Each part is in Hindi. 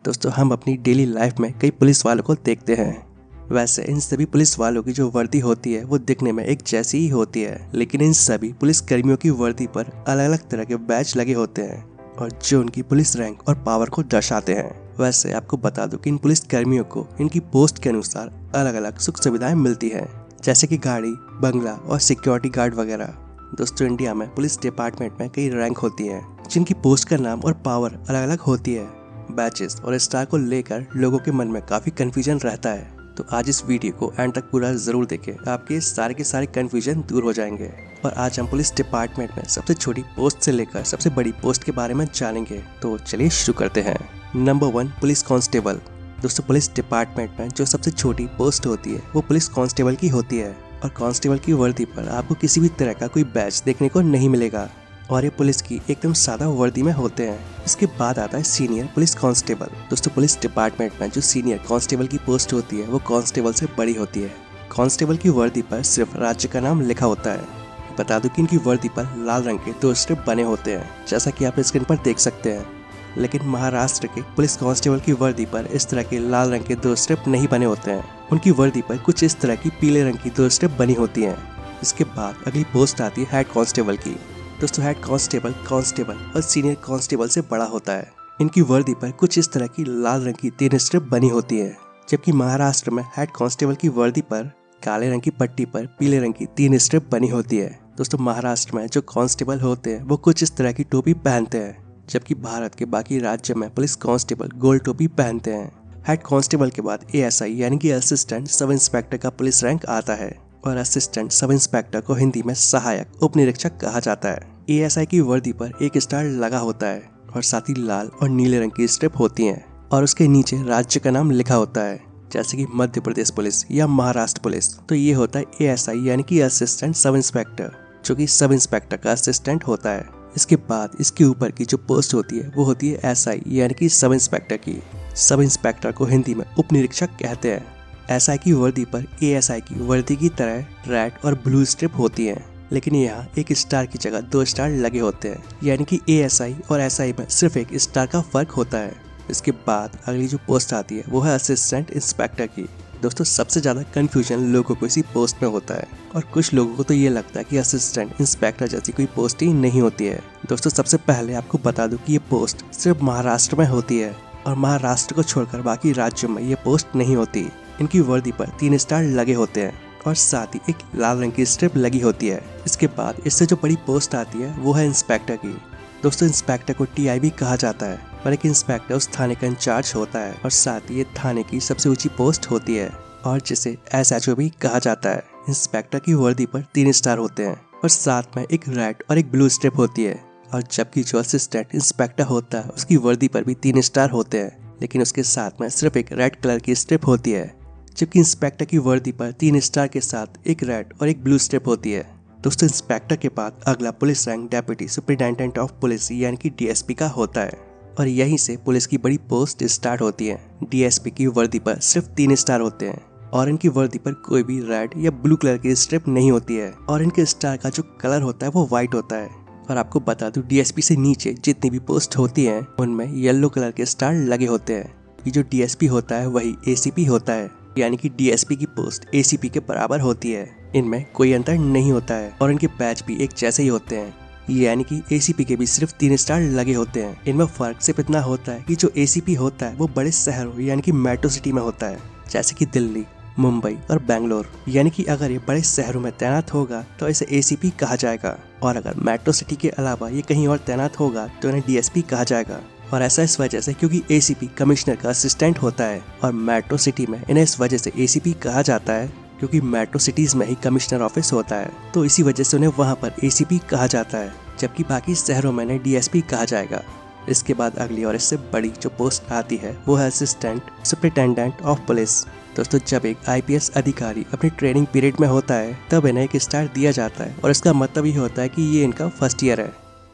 दोस्तों हम अपनी डेली लाइफ में कई पुलिस वालों को देखते हैं। वैसे इन सभी पुलिस वालों की जो वर्दी होती है वो दिखने में एक जैसी ही होती है, लेकिन इन सभी पुलिस कर्मियों की वर्दी पर अलग अलग तरह के बैज लगे होते हैं और जो उनकी पुलिस रैंक और पावर को दर्शाते हैं। वैसे आपको बता दूं कि इन पुलिस कर्मियों को इनकी पोस्ट के अनुसार अलग अलग सुख सुविधाएं मिलती है, जैसे कि गाड़ी, बंगला और सिक्योरिटी गार्ड वगैरह। दोस्तों इंडिया में पुलिस डिपार्टमेंट में कई रैंक होती है जिनकी पोस्ट का नाम और पावर अलग अलग होती है। बैचेस और स्टार को लेकर लोगों के मन में काफी कंफ्यूजन रहता है, तो आज इस वीडियो को एंड तक पूरा जरूर देखें, आपके सारे के सारे कंफ्यूजन दूर हो जाएंगे। और आज हम पुलिस डिपार्टमेंट में सबसे छोटी पोस्ट से लेकर सबसे बड़ी पोस्ट के बारे में जानेंगे। तो चलिए शुरू करते हैं। Number 1, police constable. दोस्तों पुलिस डिपार्टमेंट में जो सबसे छोटी पोस्ट होती है वो पुलिस कांस्टेबल की होती है और कांस्टेबल की वर्दी पर आपको किसी भी तरह का कोई बैच देखने को नहीं मिलेगा और ये पुलिस की एकदम सादा वर्दी में होते हैं। इसके बाद आता है सीनियर पुलिस कांस्टेबल। दोस्तों पुलिस डिपार्टमेंट में जो सीनियर कांस्टेबल की पोस्ट होती है वो कांस्टेबल से बड़ी होती है। कांस्टेबल की वर्दी पर सिर्फ राज्य का नाम लिखा होता है। बता दूं कि इनकी वर्दी पर लाल रंग के 2 स्ट्रिप बने होते हैं, जैसा कि आप स्क्रीन पर देख सकते हैं। लेकिन महाराष्ट्र के पुलिस कांस्टेबल की वर्दी पर इस तरह के लाल रंग के 2 स्ट्रिप नहीं बने होते हैं। उनकी वर्दी पर कुछ इस तरह की पीले रंग की 2 स्ट्रिप बनी होती हैं। इसके बाद अगली पोस्ट आती है हेड कांस्टेबल की। दोस्तों हेड कांस्टेबल और सीनियर कांस्टेबल से बड़ा होता है। इनकी वर्दी पर कुछ इस तरह की लाल रंग की 3 स्ट्रिप बनी होती है, जबकि महाराष्ट्र में हेड कांस्टेबल की वर्दी पर काले रंग की पट्टी पर पीले रंग की 3 स्ट्रिप बनी होती है। दोस्तों महाराष्ट्र में जो कांस्टेबल होते हैं वो कुछ इस तरह की टोपी पहनते हैं, जबकि भारत के बाकी राज्य में पुलिस कांस्टेबल गोल टोपी पहनते हैं। हेड कांस्टेबल के बाद ASI यानी कि असिस्टेंट सब इंस्पेक्टर का पुलिस रैंक आता है और असिस्टेंट सब इंस्पेक्टर को हिंदी में सहायक उप निरीक्षक कहा जाता है। ASI की वर्दी पर एक स्टार लगा होता है और साथ ही लाल और नीले रंग की स्ट्रिप होती हैं और उसके नीचे राज्य का नाम लिखा होता है, जैसे कि मध्य प्रदेश पुलिस या महाराष्ट्र पुलिस। तो ये होता है ASI यानी कि असिस्टेंट सब इंस्पेक्टर, जो कि सब इंस्पेक्टर का असिस्टेंट होता है। इसके बाद इसके ऊपर की जो पोस्ट होती है वो होती है SI यानी कि सब इंस्पेक्टर की। सब इंस्पेक्टर को हिंदी में उप निरीक्षक कहते हैं। SI की वर्दी पर ASI की वर्दी की तरह रेड और ब्लू स्ट्रिप होती है, लेकिन यहाँ एक स्टार की जगह 2 स्टार लगे होते हैं, यानी कि ASI और SI में सिर्फ एक स्टार का फर्क होता है। इसके बाद अगली जो पोस्ट आती है वो है असिस्टेंट इंस्पेक्टर की। दोस्तों सबसे ज्यादा कंफ्यूजन लोगों को इसी पोस्ट में होता है और कुछ लोगों को तो ये लगता है कि असिस्टेंट इंस्पेक्टर जैसी कोई पोस्ट ही नहीं होती है। दोस्तों सबसे पहले आपको बता दूं कि ये पोस्ट सिर्फ महाराष्ट्र में होती है और महाराष्ट्र को छोड़कर बाकी राज्यों में ये पोस्ट नहीं होती। इनकी वर्दी पर 3 स्टार लगे होते हैं और साथ ही एक लाल रंग की स्ट्रिप लगी होती है। इसके बाद इससे जो बड़ी पोस्ट आती है वो है इंस्पेक्टर की। दोस्तों इंस्पेक्टर को TI भी कहा जाता है और एक इंस्पेक्टर उस थाने का इंचार्ज होता है और साथ ही ये थाने की सबसे ऊंची पोस्ट होती है और जिसे SHO भी कहा जाता है। इंस्पेक्टर की वर्दी पर 3 स्टार होते हैं और साथ में एक रेड और एक ब्लू स्ट्रिप होती है और जबकि जो असिस्टेंट इंस्पेक्टर होता है उसकी वर्दी पर भी 3 स्टार होते हैं, लेकिन उसके साथ में सिर्फ एक रेड कलर की स्ट्रिप होती है, जबकि इंस्पेक्टर की वर्दी पर 3 स्टार के साथ एक रेड और एक ब्लू स्ट्रिप होती है। दोस्तों इंस्पेक्टर के बाद अगला police rank deputy superintendent of police यानी कि DSP का होता है और यहीं से पुलिस की बड़ी पोस्ट स्टार्ट होती है। DSP की वर्दी पर सिर्फ 3 स्टार होते हैं और इनकी वर्दी पर कोई भी रेड या ब्लू कलर की स्ट्रिप नहीं होती है और इनके स्टार का जो कलर होता है वो व्हाइट होता है। और आपको बता दूं DSP से नीचे जितनी भी पोस्ट होती हैं उनमें येलो कलर के स्टार लगे होते हैं। ये जो DSP होता है वही ACP होता है, यानी कि DSP की पोस्ट ACP के बराबर होती है। इनमें कोई अंतर नहीं होता है और इनके बैच भी एक जैसे ही होते हैं, यानी कि ACP के भी सिर्फ 3 स्टार लगे होते हैं। इनमें फर्क सिर्फ इतना होता है कि जो ACP होता है वो बड़े शहरों यानी कि मेट्रो सिटी में होता है, जैसे कि दिल्ली, मुंबई और बेंगलोर। यानी कि अगर ये बड़े शहरों में तैनात होगा तो इसे ACP कहा जाएगा और अगर मेट्रो सिटी के अलावा ये कहीं और तैनात होगा तो इन्हें DSP कहा जाएगा। और ऐसा इस वजह से क्योंकि ACP कमिश्नर का असिस्टेंट होता है और मेट्रो सिटी में इन्हें इस वजह से ACP कहा जाता है क्योंकि मेट्रो सिटीज में ही कमिश्नर ऑफिस होता है, तो इसी वजह से उन्हें वहाँ पर ACP कहा जाता है, जबकि बाकी शहरों में इन्हें DSP कहा जाएगा। इसके बाद अगली और इससे बड़ी जो पोस्ट आती है वो है असिस्टेंट सुपरिटेंडेंट ऑफ पुलिस। दोस्तों जब एक IPS अधिकारी अपनी ट्रेनिंग पीरियड में होता है तब इन्हें एक स्टार दिया जाता है और इसका मतलब ये होता है कि ये इनका फर्स्ट ईयर है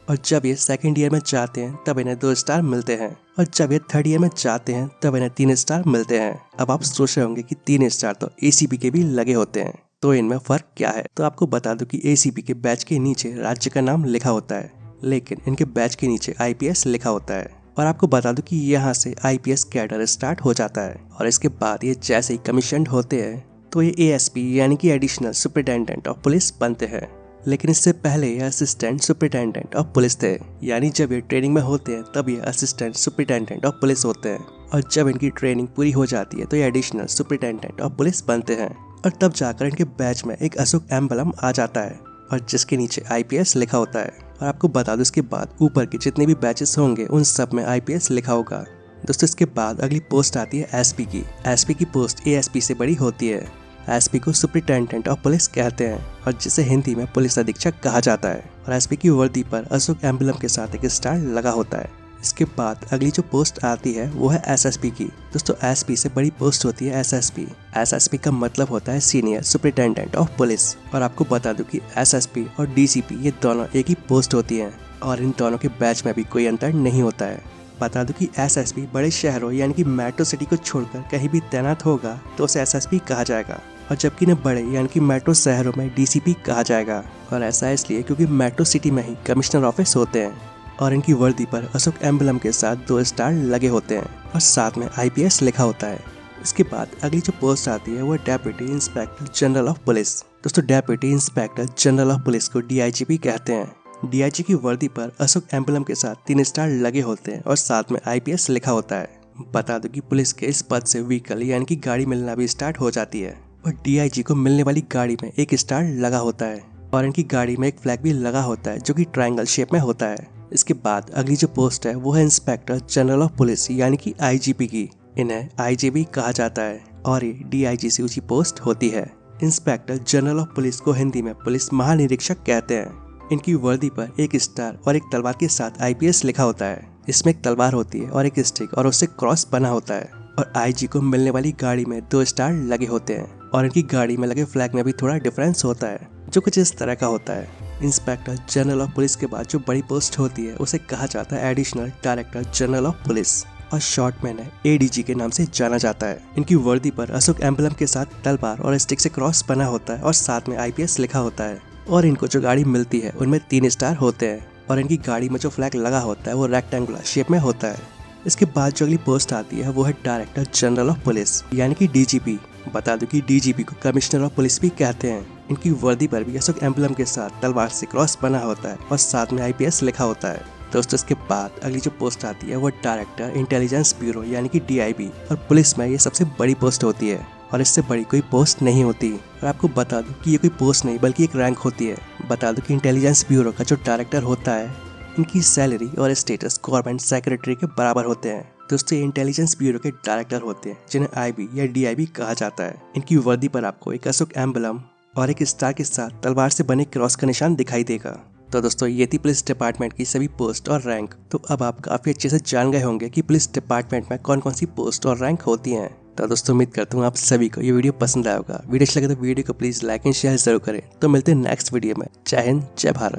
और जब ये सेकंड ईयर में जाते हैं तब इन्हें 2 स्टार मिलते हैं और जब ये थर्ड ईयर में जाते हैं तब इन्हें 3 स्टार मिलते हैं। अब आप सोच रहे होंगे कि 3 स्टार तो ACP के भी लगे होते हैं, तो इनमें फर्क क्या है? तो आपको बता दूं कि ACP के बैच के नीचे राज्य का नाम लिखा होता है, लेकिन इनके बैच के नीचे IPS लिखा होता है। और आपको बता दूं कि यहाँ से IPS कैडर स्टार्ट हो जाता है और इसके बाद ये जैसे ही कमीशन होते हैं तो ये ASP यानी कि एडिशनल सुपरिटेंडेंट ऑफ पुलिस बनते हैं। लेकिन इससे पहले ये असिस्टेंट सुपरिटेंडेंट ऑफ पुलिस थे, यानी जब ये ट्रेनिंग में होते हैं तब ये असिस्टेंट सुपरिटेंडेंट ऑफ पुलिस होते हैं और जब इनकी ट्रेनिंग पूरी हो जाती है तो ये एडिशनल सुपरिटेंडेंट ऑफ पुलिस बनते हैं और तब जाकर इनके बैच में एक अशोक एम्बलम आ जाता है और जिसके नीचे IPS लिखा होता है। और आपको बता दो इसके बाद ऊपर के जितने भी बैचेस होंगे उन सब में IPS लिखा होगा। दोस्तों इसके बाद अगली पोस्ट आती है SP की। SP की पोस्ट ASP से बड़ी होती है। SP को सुपरिटेंडेंट ऑफ पुलिस कहते हैं और जिसे हिंदी में पुलिस अधीक्षक कहा जाता है और SP की वर्दी पर अशोक एम्बलम के साथ एक स्टार लगा होता है। इसके बाद अगली जो पोस्ट आती है वो है SSP की। दोस्तों SP से बड़ी पोस्ट होती है SSP। SSP का मतलब होता है सीनियर सुपरिटेंडेंट ऑफ पुलिस। और आपको बता दूं कि SSP और DCP ये दोनों एक ही पोस्ट होती हैं और इन दोनों के बैच में भी कोई अंतर नहीं होता है। बता दूं कि SSP बड़े शहरों यानी कि मेट्रो सिटी को छोड़कर कहीं भी तैनात होगा तो उसे SSP कहा जाएगा और जबकि न बड़े यानी कि मेट्रो शहरों में DCP कहा जाएगा। और ऐसा इसलिए क्योंकि मेट्रो सिटी में ही कमिश्नर ऑफिस होते हैं और इनकी वर्दी पर अशोक एम्बलम के साथ 2 स्टार लगे होते हैं और साथ में IPS लिखा होता है। इसके बाद अगली जो पोस्ट आती है वो deputy inspector general of police. दोस्तों deputy inspector general of police को DIGP कहते हैं। DIG की वर्दी पर अशोक एम्बलम के साथ 3 स्टार लगे होते हैं और साथ में IPS लिखा होता है। बता दो कि पुलिस के इस पद से व्हीकल यानी कि गाड़ी मिलना भी स्टार्ट हो जाती है और DIG को मिलने वाली गाड़ी में 1 स्टार लगा होता है और इनकी गाड़ी में एक फ्लैग भी लगा होता है जो कि ट्रायंगल शेप में होता है। इसके बाद अगली जो पोस्ट है वो है इंस्पेक्टर जनरल ऑफ पुलिस यानी कि IGP की। इन्हें IGP कहा जाता है और ये DIG से ऊंची पोस्ट होती है। इंस्पेक्टर जनरल ऑफ पुलिस को हिंदी में पुलिस महानिरीक्षक कहते हैं। इनकी वर्दी पर 1 स्टार और एक तलवार के साथ IPS लिखा होता है। इसमें एक तलवार होती है और एक स्टिक और उससे क्रॉस बना होता है और IG को मिलने वाली गाड़ी में 2 स्टार लगे होते हैं और इनकी गाड़ी में लगे फ्लैग में भी थोड़ा डिफरेंस होता है जो कुछ इस तरह का होता है। इंस्पेक्टर जनरल ऑफ पुलिस के बाद जो बड़ी पोस्ट होती है उसे कहा जाता है additional director general of police और शॉर्ट में ADG के नाम से जाना जाता है। इनकी वर्दी पर अशोक एम्बलम के साथ तलवार और स्टिक से क्रॉस बना होता है और साथ में IPS लिखा होता है और इनको जो गाड़ी मिलती है उनमें 3 स्टार होते हैं और इनकी गाड़ी में जो फ्लैग लगा होता है वो रेक्टेंगुलर शेप में होता है। इसके बाद जो अगली पोस्ट आती है वो है डायरेक्टर जनरल ऑफ पुलिस यानी कि DGP। बता दूं कि DGP को कमिश्नर ऑफ पुलिस भी कहते हैं। इनकी वर्दी पर भी अशोक एम्बलम के साथ तलवार से क्रॉस बना होता है और साथ में IPS लिखा होता है। दोस्तों इसके बाद अगली जो पोस्ट आती है वो डायरेक्टर इंटेलिजेंस ब्यूरो यानी कि DIB और पुलिस में ये सबसे बड़ी पोस्ट होती है और इससे बड़ी कोई पोस्ट नहीं होती। और आपको बता दूं कि ये कोई पोस्ट नहीं बल्कि एक रैंक होती है। बता दूं कि इंटेलिजेंस ब्यूरो का जो डायरेक्टर होता है इनकी सैलरी और स्टेटस गवर्नमेंट सेक्रेटरी के बराबर होते हैं। दोस्तों ये इंटेलिजेंस ब्यूरो के डायरेक्टर होते हैं जिन्हें IB या DIB कहा जाता है। इनकी वर्दी पर आपको एक अशोक एम्बलम और एक स्टार के साथ तलवार से बने क्रॉस का निशान दिखाई देगा। तो दोस्तों ये थी पुलिस डिपार्टमेंट की सभी पोस्ट और रैंक। तो अब आप काफी अच्छे से जान गए होंगे कि पुलिस डिपार्टमेंट में कौन कौन सी पोस्ट और रैंक होती हैं। तो दोस्तों उम्मीद करता हूँ आप सभी को ये वीडियो पसंद आया होगा। वीडियो अच्छा लगे तो वीडियो को प्लीज लाइक एंड शेयर जरूर करें। तो मिलते हैं नेक्स्ट वीडियो में। जय हिंद, जय भारत।